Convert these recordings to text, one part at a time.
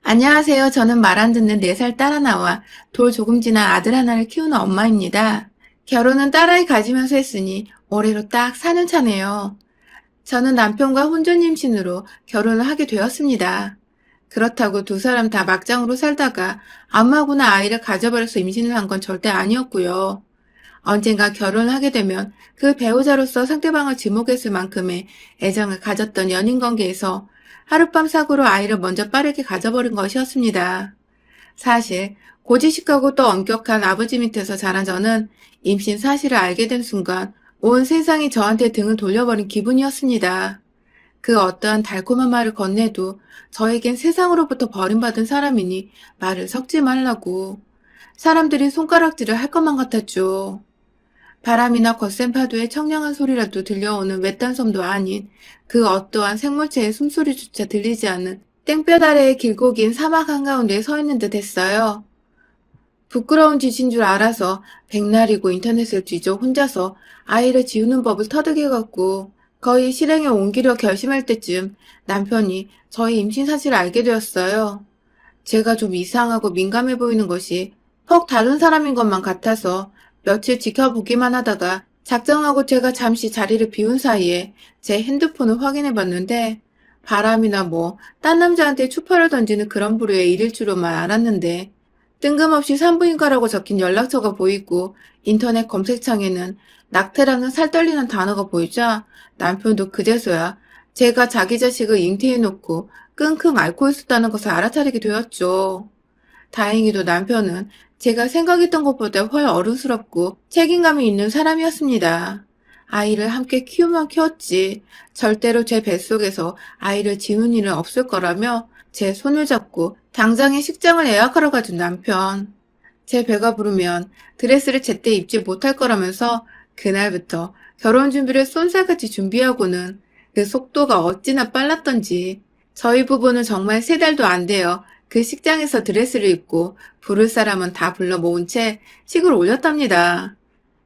안녕하세요. 저는 말 안 듣는 4살 딸 하나와 돌 조금 지난 아들 하나를 키우는 엄마입니다. 결혼은 딸아이 가지면서 했으니 올해로 딱 4년 차네요. 저는 남편과 혼전 임신으로 결혼을 하게 되었습니다. 그렇다고 두 사람 다 막장으로 살다가 아무하고나 아이를 가져버려서 임신을 한 건 절대 아니었고요. 언젠가 결혼을 하게 되면 그 배우자로서 상대방을 지목했을 만큼의 애정을 가졌던 연인 관계에서 하룻밤 사고로 아이를 먼저 빠르게 가져버린 것이었습니다. 사실 고지식하고 또 엄격한 아버지 밑에서 자란 저는 임신 사실을 알게 된 순간 온 세상이 저한테 등을 돌려버린 기분이었습니다. 그 어떠한 달콤한 말을 건네도 저에겐 세상으로부터 버림받은 사람이니 말을 섞지 말라고 사람들이 손가락질을 할 것만 같았죠. 바람이나 거센 파도의 청량한 소리라도 들려오는 외딴 섬도 아닌 그 어떠한 생물체의 숨소리조차 들리지 않는 땡볕 아래의 길고 긴 사막 한가운데 서 있는 듯 했어요. 부끄러운 짓인 줄 알아서 백날이고 인터넷을 뒤져 혼자서 아이를 지우는 법을 터득해갖고 거의 실행에 옮기려 결심할 때쯤 남편이 저의 임신 사실을 알게 되었어요. 제가 좀 이상하고 민감해 보이는 것이 퍽 다른 사람인 것만 같아서 며칠 지켜보기만 하다가 작정하고 제가 잠시 자리를 비운 사이에 제 핸드폰을 확인해 봤는데 바람이나 딴 남자한테 추파를 던지는 그런 부류의 일일 줄로만 알았는데 뜬금없이 산부인과라고 적힌 연락처가 보이고 인터넷 검색창에는 낙태라는 살떨리는 단어가 보이자 남편도 그제서야 제가 자기 자식을 잉태해놓고 끙끙 앓고 있었다는 것을 알아차리게 되었죠. 다행히도 남편은 제가 생각했던 것보다 훨 어른스럽고 책임감이 있는 사람이었습니다. 아이를 함께 키우면 키웠지 절대로 제 뱃속에서 아이를 지운 일은 없을 거라며 제 손을 잡고 당장에 식장을 예약하러 가준 남편. 제 배가 부르면 드레스를 제때 입지 못할 거라면서 그날부터 결혼 준비를 쏜살같이 준비하고는 그 속도가 어찌나 빨랐던지 저희 부부는 정말 3달도 안 돼요. 그 식장에서 드레스를 입고 부를 사람은 다 불러 모은 채 식을 올렸답니다.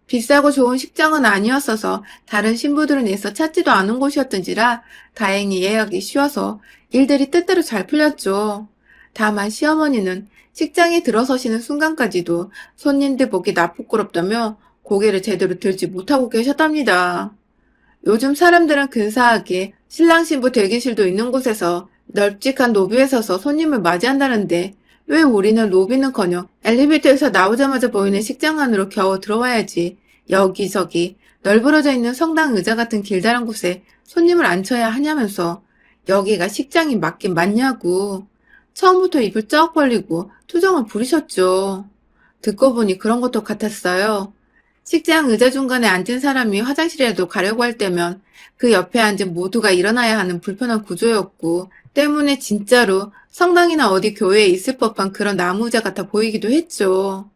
비싸고 좋은 식장은 아니었어서 다른 신부들은 애써 찾지도 않은 곳이었던지라 다행히 예약이 쉬워서 일들이 뜻대로 잘 풀렸죠. 다만 시어머니는 식장에 들어서시는 순간까지도 손님들 보기 나쁘끄럽다며 고개를 제대로 들지 못하고 계셨답니다. 요즘 사람들은 근사하게 신랑 신부 대기실도 있는 곳에서 널찍한 로비에 서서 손님을 맞이한다는데 왜 우리는 로비는커녕 엘리베이터에서 나오자마자 보이는 식장 안으로 겨우 들어와야지 여기저기 널브러져 있는 성당 의자 같은 길다란 곳에 손님을 앉혀야 하냐면서 여기가 식장이 맞긴 맞냐고 처음부터 입을 쩍 벌리고 투정을 부리셨죠. 듣고 보니 그런 것도 같았어요. 식장 의자 중간에 앉은 사람이 화장실에도 가려고 할 때면 그 옆에 앉은 모두가 일어나야 하는 불편한 구조였고 때문에 진짜로 성당이나 어디 교회에 있을 법한 그런 나무 의자 같아 보이기도 했죠.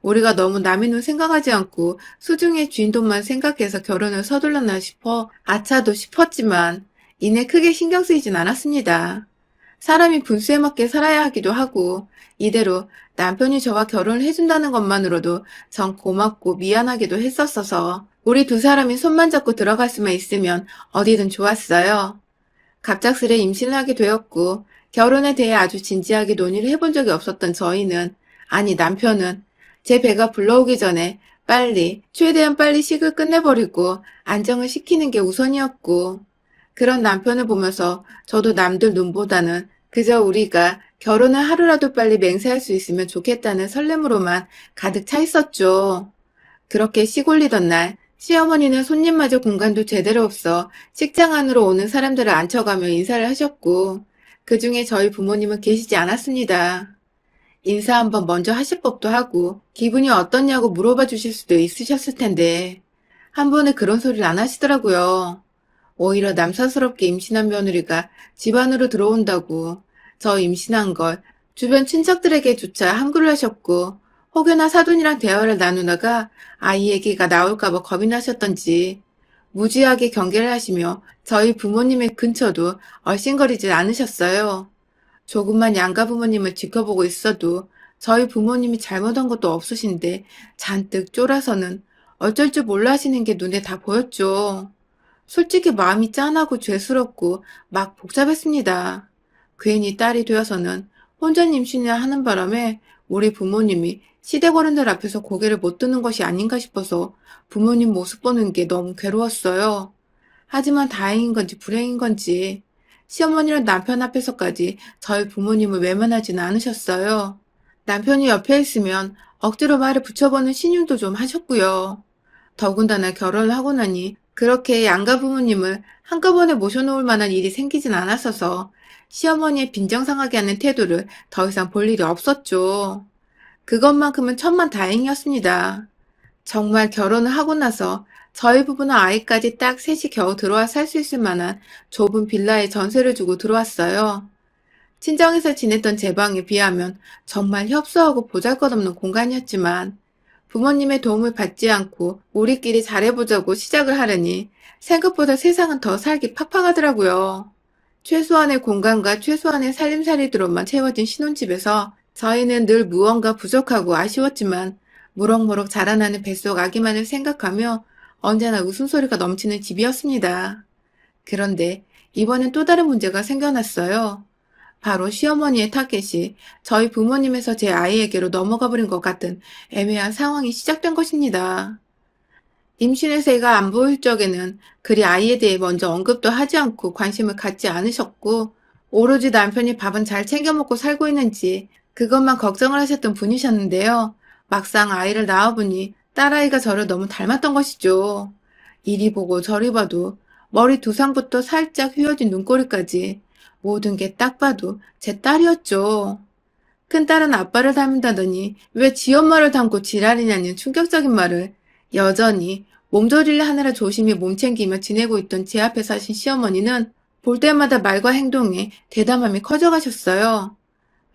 우리가 너무 남의 눈 생각하지 않고 수중의 주인 돈만 생각해서 결혼을 서둘렀나 싶어 아차도 싶었지만 이내 크게 신경 쓰이진 않았습니다. 사람이 분수에 맞게 살아야 하기도 하고 이대로 남편이 저와 결혼을 해준다는 것만으로도 전 고맙고 미안하기도 했었어서 우리 두 사람이 손만 잡고 들어갈 수만 있으면 어디든 좋았어요. 갑작스레 임신을 하게 되었고 결혼에 대해 아주 진지하게 논의를 해본 적이 없었던 저희는 아니 남편은 제 배가 불러오기 전에 최대한 빨리 식을 끝내버리고 안정을 시키는 게 우선이었고 그런 남편을 보면서 저도 남들 눈보다는 그저 우리가 결혼을 하루라도 빨리 맹세할 수 있으면 좋겠다는 설렘으로만 가득 차 있었죠. 그렇게 식 올리던 날 시어머니는 손님마저 공간도 제대로 없어 식장 안으로 오는 사람들을 앉혀가며 인사를 하셨고 그 중에 저희 부모님은 계시지 않았습니다. 인사 한번 먼저 하실 법도 하고 기분이 어떻냐고 물어봐 주실 수도 있으셨을 텐데 한 번에 그런 소리를 안 하시더라고요. 오히려 남사스럽게 임신한 며느리가 집 안으로 들어온다고 저 임신한 걸 주변 친척들에게조차 함구를 하셨고 혹여나 사돈이랑 대화를 나누다가 아이 얘기가 나올까봐 겁이 나셨던지 무지하게 경계를 하시며 저희 부모님의 근처도 얼씬거리질 않으셨어요. 조금만 양가 부모님을 지켜보고 있어도 저희 부모님이 잘못한 것도 없으신데 잔뜩 쫄아서는 어쩔 줄 몰라 하시는 게 눈에 다 보였죠. 솔직히 마음이 짠하고 죄스럽고 막 복잡했습니다. 괜히 딸이 되어서는 혼전 임신을 하는 바람에 우리 부모님이 시댁 어른들 앞에서 고개를 못 드는 것이 아닌가 싶어서 부모님 모습 보는 게 너무 괴로웠어요. 하지만 다행인 건지 불행인 건지 시어머니랑 남편 앞에서까지 저희 부모님을 외면하지는 않으셨어요. 남편이 옆에 있으면 억지로 말을 붙여보는 신용도 좀 하셨고요. 더군다나 결혼을 하고 나니 그렇게 양가 부모님을 한꺼번에 모셔놓을 만한 일이 생기진 않았어서 시어머니의 빈정상하게 하는 태도를 더 이상 볼 일이 없었죠. 그것만큼은 천만다행이었습니다. 정말 결혼을 하고 나서 저희 부부는 아이까지 딱 셋이 겨우 들어와 살 수 있을 만한 좁은 빌라에 전세를 주고 들어왔어요. 친정에서 지냈던 제 방에 비하면 정말 협소하고 보잘것없는 공간이었지만 부모님의 도움을 받지 않고 우리끼리 잘해보자고 시작을 하려니 생각보다 세상은 더 살기 팍팍하더라고요. 최소한의 공간과 최소한의 살림살이들로만 채워진 신혼집에서 저희는 늘 무언가 부족하고 아쉬웠지만 무럭무럭 자라나는 뱃속 아기만을 생각하며 언제나 웃음소리가 넘치는 집이었습니다. 그런데 이번엔 또 다른 문제가 생겨났어요. 바로 시어머니의 타겟이 저희 부모님에서 제 아이에게로 넘어가 버린 것 같은 애매한 상황이 시작된 것입니다. 임신해서 애가 안 보일 적에는 그리 아이에 대해 먼저 언급도 하지 않고 관심을 갖지 않으셨고, 오로지 남편이 밥은 잘 챙겨 먹고 살고 있는지 그것만 걱정을 하셨던 분이셨는데요. 막상 아이를 낳아보니 딸아이가 저를 너무 닮았던 것이죠. 이리 보고 저리 봐도 머리 두상부터 살짝 휘어진 눈꼬리까지 모든 게 딱 봐도 제 딸이었죠. 큰딸은 아빠를 닮는다더니 왜 지 엄마를 닮고 지랄이냐는 충격적인 말을 여전히 몸조리를 하느라 조심히 몸챙기며 지내고 있던 제 앞에 사신 시어머니는 볼 때마다 말과 행동에 대담함이 커져가셨어요.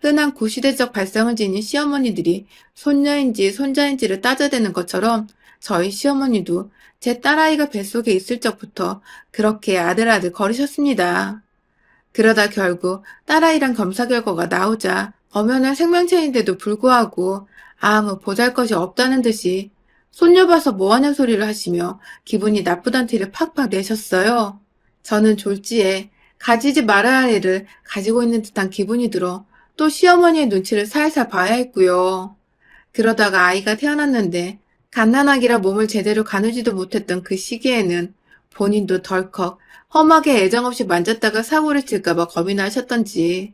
흔한 구시대적 발상을 지닌 시어머니들이 손녀인지 손자인지를 따져대는 것처럼 저희 시어머니도 제 딸아이가 뱃속에 있을 적부터 그렇게 아들아들 거리셨습니다. 그러다 결국 딸아이랑 검사 결과가 나오자 엄연한 생명체인데도 불구하고 아무 보잘것이 없다는 듯이 손녀 봐서 뭐하는 소리를 하시며 기분이 나쁘단 티를 팍팍 내셨어요. 저는 졸지에 가지지 말아야 할 애를 가지고 있는 듯한 기분이 들어 또 시어머니의 눈치를 살살 봐야 했고요. 그러다가 아이가 태어났는데 갓난아기라 몸을 제대로 가누지도 못했던 그 시기에는 본인도 덜컥 험하게 애정없이 만졌다가 사고를 칠까봐 겁이 나셨던지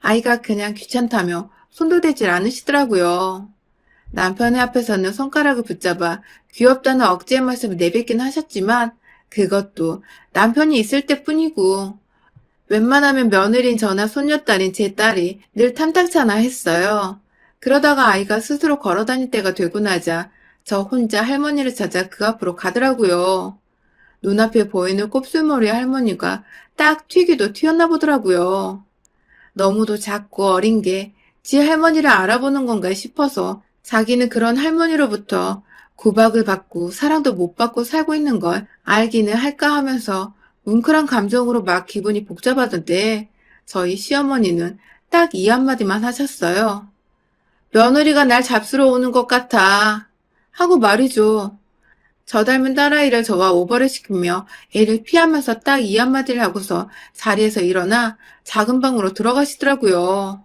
아이가 그냥 귀찮다며 손도 대질 않으시더라고요. 남편의 앞에서는 손가락을 붙잡아 귀엽다는 억지의 말씀을 내뱉긴 하셨지만 그것도 남편이 있을 때뿐이고 웬만하면 며느리인 저나 손녀딸인 제 딸이 늘 탐탁찮아 했어요. 그러다가 아이가 스스로 걸어다닐 때가 되고 나자 저 혼자 할머니를 찾아 그 앞으로 가더라고요. 눈앞에 보이는 곱슬머리 할머니가 딱 튀기도 튀었나 보더라고요. 너무도 작고 어린 게 지 할머니를 알아보는 건가 싶어서 자기는 그런 할머니로부터 구박을 받고 사랑도 못 받고 살고 있는 걸 알기는 할까 하면서 뭉클한 감정으로 막 기분이 복잡하던데 저희 시어머니는 딱 이 한마디만 하셨어요. 며느리가 날 잡수러 오는 것 같아. 하고 말이죠. 저 닮은 딸아이를 저와 오버를 시키며 애를 피하면서 딱 이 한마디를 하고서 자리에서 일어나 작은 방으로 들어가시더라고요.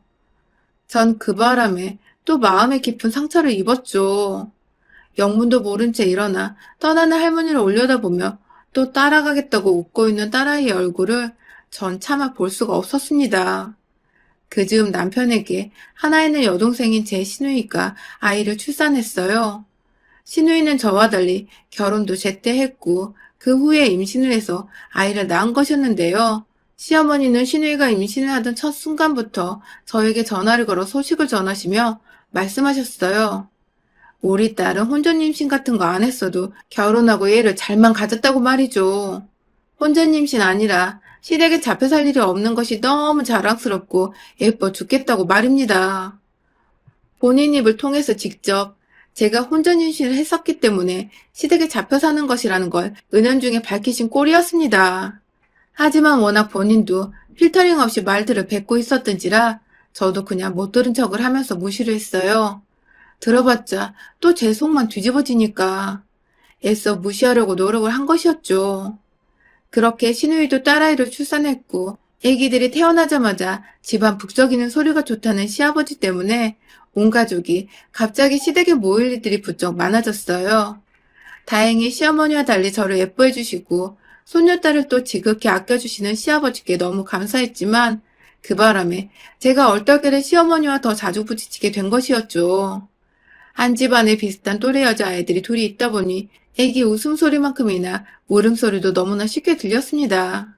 전 그 바람에 또 마음에 깊은 상처를 입었죠. 영문도 모른 채 일어나 떠나는 할머니를 올려다보며 또 따라가겠다고 웃고 있는 딸아이의 얼굴을 전 차마 볼 수가 없었습니다. 그 즈음 남편에게 하나 있는 여동생인 제 시누이가 아이를 출산했어요. 시누이는 저와 달리 결혼도 제때 했고 그 후에 임신을 해서 아이를 낳은 것이었는데요. 시어머니는 시누이가 임신을 하던 첫 순간부터 저에게 전화를 걸어 소식을 전하시며 말씀하셨어요. 우리 딸은 혼전 임신 같은 거 안 했어도 결혼하고 애를 잘만 가졌다고 말이죠. 혼전 임신 아니라 시댁에 잡혀 살 일이 없는 것이 너무 자랑스럽고 예뻐 죽겠다고 말입니다. 본인 입을 통해서 직접 제가 혼전 임신을 했었기 때문에 시댁에 잡혀 사는 것이라는 걸 은연중에 밝히신 꼴이었습니다. 하지만 워낙 본인도 필터링 없이 말들을 뱉고 있었던지라 저도 그냥 못 들은 척을 하면서 무시를 했어요. 들어봤자 또 제 속만 뒤집어지니까 애써 무시하려고 노력을 한 것이었죠. 그렇게 시누이도 딸아이를 출산했고 애기들이 태어나자마자 집안 북적이는 소리가 좋다는 시아버지 때문에 온 가족이 갑자기 시댁에 모일 일들이 부쩍 많아졌어요. 다행히 시어머니와 달리 저를 예뻐해 주시고 손녀딸을 또 지극히 아껴주시는 시아버지께 너무 감사했지만 그 바람에 제가 얼떨결에 시어머니와 더 자주 부딪히게 된 것이었죠. 한 집안에 비슷한 또래 여자아이들이 둘이 있다 보니 애기 웃음소리만큼이나 울음소리도 너무나 쉽게 들렸습니다.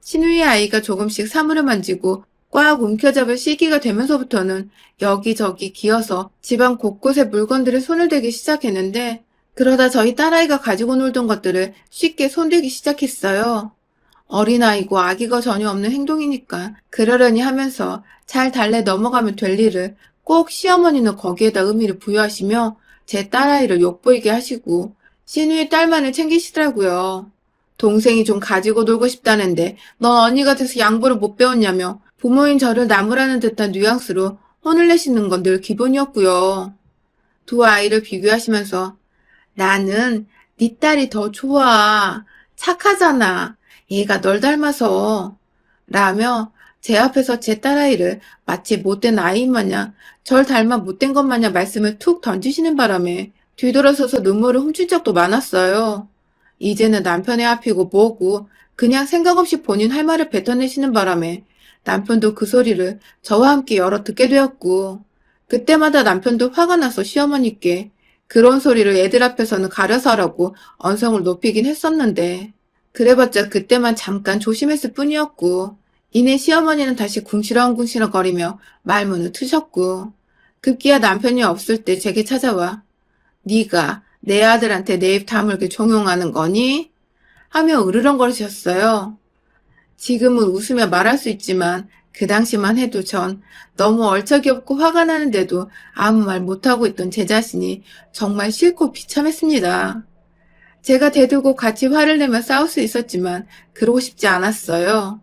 신우이 아이가 조금씩 사물을 만지고 꽉 움켜잡을 시기가 되면서부터는 여기저기 기어서 집안 곳곳에 물건들에 손을 대기 시작했는데 그러다 저희 딸아이가 가지고 놀던 것들을 쉽게 손대기 시작했어요. 어린아이고 아기가 전혀 없는 행동이니까 그러려니 하면서 잘 달래 넘어가면 될 일을 꼭 시어머니는 거기에다 의미를 부여하시며 제 딸아이를 욕보이게 하시고 신우의 딸만을 챙기시더라고요. 동생이 좀 가지고 놀고 싶다는데 넌 언니가 돼서 양보를 못 배웠냐며 부모인 저를 나무라는 듯한 뉘앙스로 혼을 내시는 건 늘 기본이었고요. 두 아이를 비교하시면서 나는 네 딸이 더 좋아. 착하잖아. 얘가 널 닮아서. 라며 제 앞에서 제 딸아이를 마치 못된 아이인 마냥 절 닮아 못된 것 마냥 말씀을 툭 던지시는 바람에 뒤돌아서서 눈물을 훔친 적도 많았어요. 이제는 남편의 앞이고 뭐고 그냥 생각 없이 본인 할 말을 뱉어내시는 바람에 남편도 그 소리를 저와 함께 여러 듣게 되었고 그때마다 남편도 화가 나서 시어머니께 그런 소리를 애들 앞에서는 가려서 하라고 언성을 높이긴 했었는데 그래봤자 그때만 잠깐 조심했을 뿐이었고 이내 시어머니는 다시 궁시렁궁시렁 거리며 말문을 트셨고 급기야 남편이 없을 때 제게 찾아와 네가 내 아들한테 내 입 다물게 종용하는 거니? 하며 으르렁거리셨어요. 지금은 웃으며 말할 수 있지만 그 당시만 해도 전 너무 얼척이 없고 화가 나는데도 아무 말 못하고 있던 제 자신이 정말 싫고 비참했습니다. 제가 대들고 같이 화를 내며 싸울 수 있었지만 그러고 싶지 않았어요.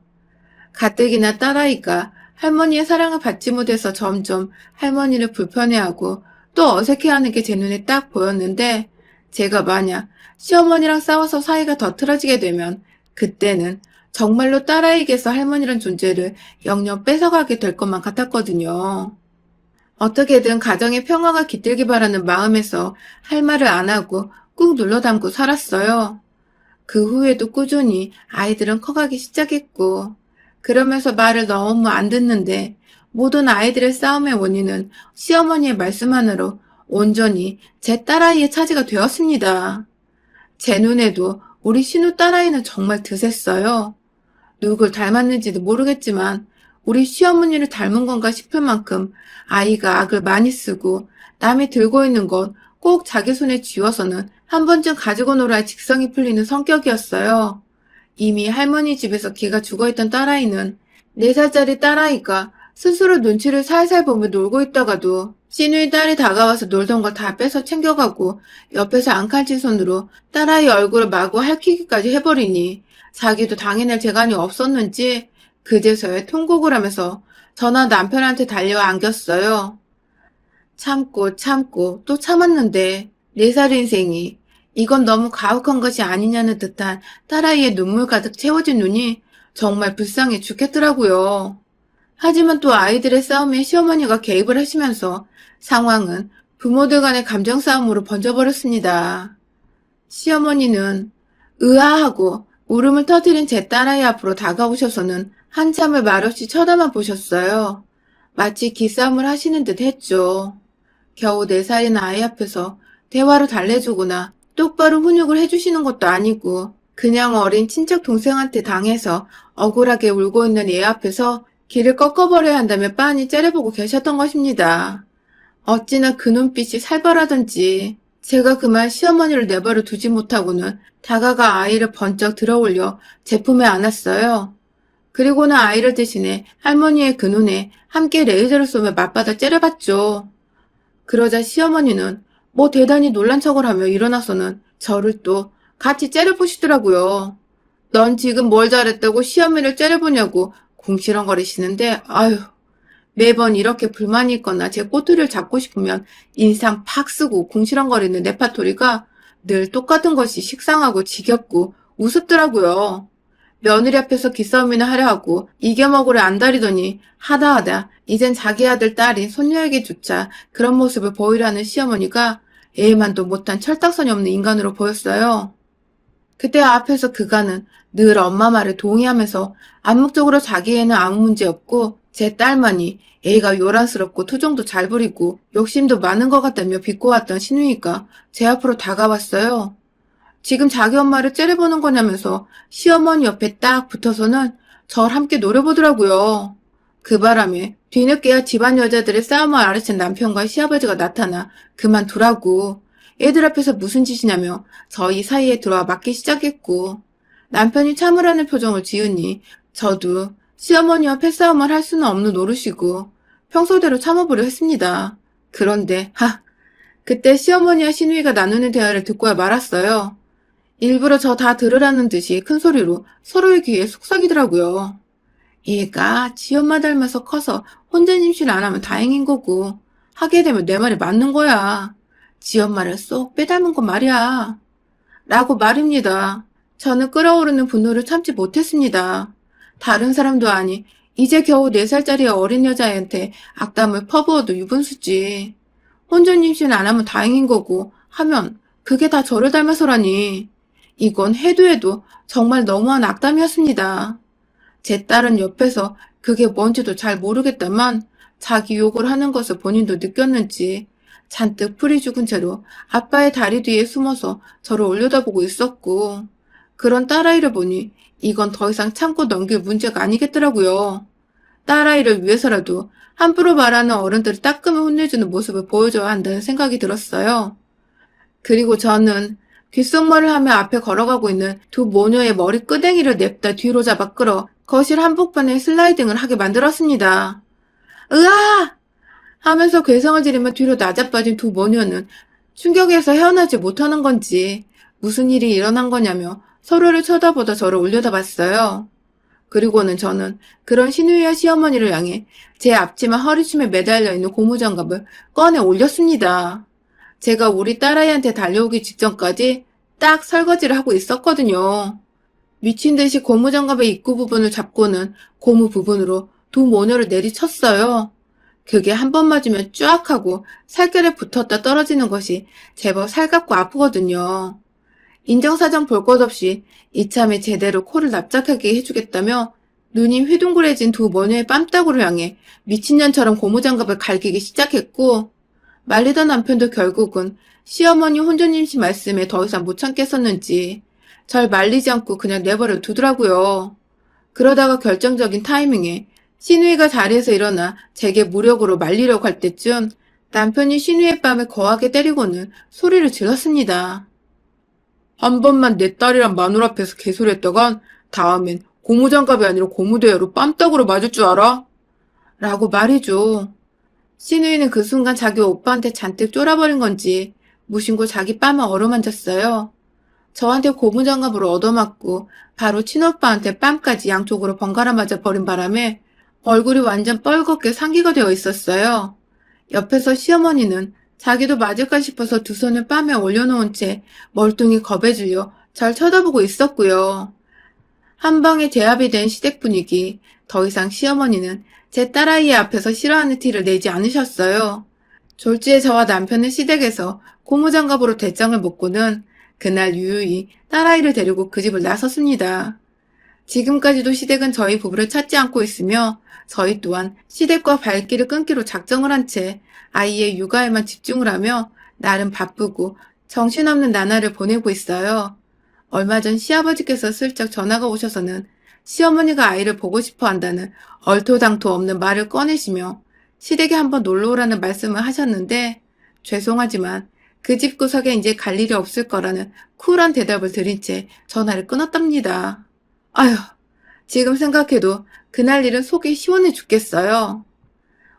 가뜩이나 딸아이가 할머니의 사랑을 받지 못해서 점점 할머니를 불편해하고 또 어색해하는 게 제 눈에 딱 보였는데 제가 만약 시어머니랑 싸워서 사이가 더 틀어지게 되면 그때는 정말로 딸아이에게서 할머니란 존재를 영영 뺏어가게 될 것만 같았거든요. 어떻게든 가정의 평화가 깃들기 바라는 마음에서 할 말을 안 하고 꾹 눌러 담고 살았어요. 그 후에도 꾸준히 아이들은 커가기 시작했고 그러면서 말을 너무 안 듣는데 모든 아이들의 싸움의 원인은 시어머니의 말씀 하나로 온전히 제 딸아이의 차지가 되었습니다. 제 눈에도 우리 신우 딸아이는 정말 드셌어요. 누굴 닮았는지도 모르겠지만 우리 시어머니를 닮은 건가 싶을 만큼 아이가 악을 많이 쓰고 남이 들고 있는 건 꼭 자기 손에 쥐어서는 한 번쯤 가지고 놀아야 직성이 풀리는 성격이었어요. 이미 할머니 집에서 기가 죽어있던 딸아이는 4살짜리 딸아이가 스스로 눈치를 살살 보며 놀고 있다가도 시누이 딸이 다가와서 놀던 걸 다 뺏어 챙겨가고 옆에서 앙칼진 손으로 딸아이 얼굴을 마구 핥히기까지 해버리니 자기도 당해낼 재간이 없었는지 그제서야 통곡을 하면서 저나 남편한테 달려와 안겼어요. 참고 또 참았는데 4살 인생이 이건 너무 가혹한 것이 아니냐는 듯한 딸아이의 눈물 가득 채워진 눈이 정말 불쌍해 죽겠더라고요. 하지만 또 아이들의 싸움에 시어머니가 개입을 하시면서 상황은 부모들 간의 감정 싸움으로 번져버렸습니다. 시어머니는 으아하고 울음을 터뜨린 제 딸아이 앞으로 다가오셔서는 한참을 말없이 쳐다만 보셨어요. 마치 기싸움을 하시는 듯 했죠. 겨우 4살인 아이 앞에서 대화로 달래주거나 똑바로 훈육을 해주시는 것도 아니고 그냥 어린 친척 동생한테 당해서 억울하게 울고 있는 애 앞에서 길을 꺾어버려야 한다며 빤히 째려보고 계셨던 것입니다. 어찌나 그 눈빛이 살벌하던지 제가 그만 시어머니를 내버려 두지 못하고는 다가가 아이를 번쩍 들어올려 제 품에 안았어요. 그리고는 아이를 대신해 할머니의 그 눈에 함께 레이저를 쏘며 맞받아 째려봤죠. 그러자 시어머니는 뭐 대단히 놀란 척을 하며 일어나서는 저를 또 같이 째려보시더라고요. 넌 지금 뭘 잘했다고 시어머니를 째려보냐고 궁시렁거리시는데 아휴 매번 이렇게 불만이 있거나 제 꼬투리를 잡고 싶으면 인상 팍 쓰고 궁시렁거리는 레파토리가 늘 똑같은 것이 식상하고 지겹고 우습더라고요. 며느리 앞에서 기싸움이나 하려 하고 이겨먹으려 안달이더니 하다 이젠 자기 아들 딸이 손녀에게조차 그런 모습을 보이려는 시어머니가 애만도 못한 철딱선이 없는 인간으로 보였어요. 그때 앞에서 그가는 늘 엄마 말에 동의하면서 암묵적으로 자기애는 아무 문제 없고 제 딸만이 애가 요란스럽고 투정도 잘 부리고 욕심도 많은 것 같다며 비꼬았던 시누이가 제 앞으로 다가왔어요. 지금 자기 엄마를 째려보는 거냐면서 시어머니 옆에 딱 붙어서는 절 함께 노려보더라고요. 그 바람에 뒤늦게야 집안 여자들의 싸움을 알아챈 남편과 시아버지가 나타나 그만두라고 애들 앞에서 무슨 짓이냐며 저희 사이에 들어와 맞기 시작했고 남편이 참으라는 표정을 지으니 저도 시어머니와 패싸움을 할 수는 없는 노릇이고 평소대로 참아보려 했습니다. 그런데 그때 시어머니와 시누이가 나누는 대화를 듣고야 말았어요. 일부러 저 다 들으라는 듯이 큰 소리로 서로의 귀에 속삭이더라고요. 얘가 지 엄마 닮아서 커서 혼자 임신 안 하면 다행인 거고 하게 되면 내 말이 맞는 거야. 지 엄마를 쏙 빼닮은 건 말이야. 라고 말입니다. 저는 끓어오르는 분노를 참지 못했습니다. 다른 사람도 아니 이제 겨우 4살짜리 어린 여자애한테 악담을 퍼부어도 유분수지. 혼전 임신 안 하면 다행인 거고 하면 그게 다 저를 닮아서라니. 이건 해도 정말 너무한 악담이었습니다. 제 딸은 옆에서 그게 뭔지도 잘 모르겠다만 자기 욕을 하는 것을 본인도 느꼈는지 잔뜩 풀이 죽은 채로 아빠의 다리 뒤에 숨어서 저를 올려다보고 있었고 그런 딸아이를 보니 이건 더 이상 참고 넘길 문제가 아니겠더라고요. 딸아이를 위해서라도 함부로 말하는 어른들을 따끔히 혼내주는 모습을 보여줘야 한다는 생각이 들었어요. 그리고 저는 귓속말을 하며 앞에 걸어가고 있는 두 모녀의 머리 끄댕이를 냅다 뒤로 잡아 끌어 거실 한복판에 슬라이딩을 하게 만들었습니다. 으아! 하면서 괴성을 지르며 뒤로 낮아빠진 두 모녀는 충격에서 헤어나지 못하는 건지 무슨 일이 일어난 거냐며 서로를 쳐다보다 저를 올려다봤어요. 그리고는 저는 그런 시누이와 시어머니를 향해 제 앞치마 허리춤에 매달려 있는 고무장갑을 꺼내 올렸습니다. 제가 우리 딸아이한테 달려오기 직전까지 딱 설거지를 하고 있었거든요. 미친 듯이 고무장갑의 입구 부분을 잡고는 고무 부분으로 두 모녀를 내리쳤어요. 그게 한 번 맞으면 쫙 하고 살결에 붙었다 떨어지는 것이 제법 살갑고 아프거든요. 인정사정 볼 것 없이 이참에 제대로 코를 납작하게 해주겠다며 눈이 휘둥그레진 두 모녀의 뺨따구를 향해 미친년처럼 고무장갑을 갈기기 시작했고 말리던 남편도 결국은 시어머니 혼전 임신 말씀에 더 이상 못 참겠었는지 절 말리지 않고 그냥 내버려 두더라고요. 그러다가 결정적인 타이밍에 시누이가 자리에서 일어나 제게 무력으로 말리려고 할 때쯤 남편이 시누이의 뺨을 거하게 때리고는 소리를 질렀습니다. 한 번만 내 딸이랑 마누라 앞에서 개소리했다간 다음엔 고무장갑이 아니라 고무대야로 뺨따구로 맞을 줄 알아? 라고 말이죠. 시누이는 그 순간 자기 오빠한테 잔뜩 쫄아버린 건지 무심코 자기 뺨을 어루만졌어요. 저한테 고무장갑으로 얻어맞고 바로 친오빠한테 뺨까지 양쪽으로 번갈아 맞아 버린 바람에 얼굴이 완전 뻘겋게 상기가 되어 있었어요. 옆에서 시어머니는 자기도 맞을까 싶어서 두 손을 뺨에 올려놓은 채 멀뚱히 겁에 질려 잘 쳐다보고 있었고요. 한 방에 제압이 된 시댁 분위기, 더 이상 시어머니는 제 딸아이 앞에서 싫어하는 티를 내지 않으셨어요. 졸지에 저와 남편은 시댁에서 고무장갑으로 대장을 먹고는 그날 유유히 딸아이를 데리고 그 집을 나섰습니다. 지금까지도 시댁은 저희 부부를 찾지 않고 있으며 저희 또한 시댁과 발길을 끊기로 작정을 한 채 아이의 육아에만 집중을 하며 나름 바쁘고 정신없는 나날을 보내고 있어요. 얼마 전 시아버지께서 슬쩍 전화가 오셔서는 시어머니가 아이를 보고 싶어 한다는 얼토당토 없는 말을 꺼내시며 시댁에 한번 놀러 오라는 말씀을 하셨는데 죄송하지만 그 집 구석에 이제 갈 일이 없을 거라는 쿨한 대답을 드린 채 전화를 끊었답니다. 아휴, 지금 생각해도 그날 일은 속이 시원해 죽겠어요.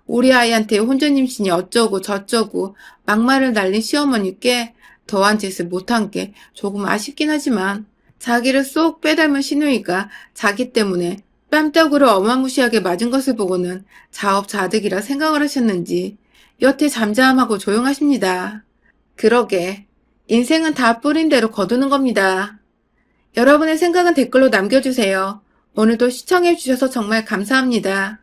우리 아이한테 혼전 임신이 어쩌고 저쩌고 막말을 날린 시어머니께 더한 짓을 못한 게 조금 아쉽긴 하지만 자기를 쏙 빼닮은 시누이가 자기 때문에 뺨따구를 어마무시하게 맞은 것을 보고는 자업자득이라 생각을 하셨는지 여태 잠잠하고 조용하십니다. 그러게 인생은 다 뿌린 대로 거두는 겁니다. 여러분의 생각은 댓글로 남겨주세요. 오늘도 시청해 주셔서 정말 감사합니다.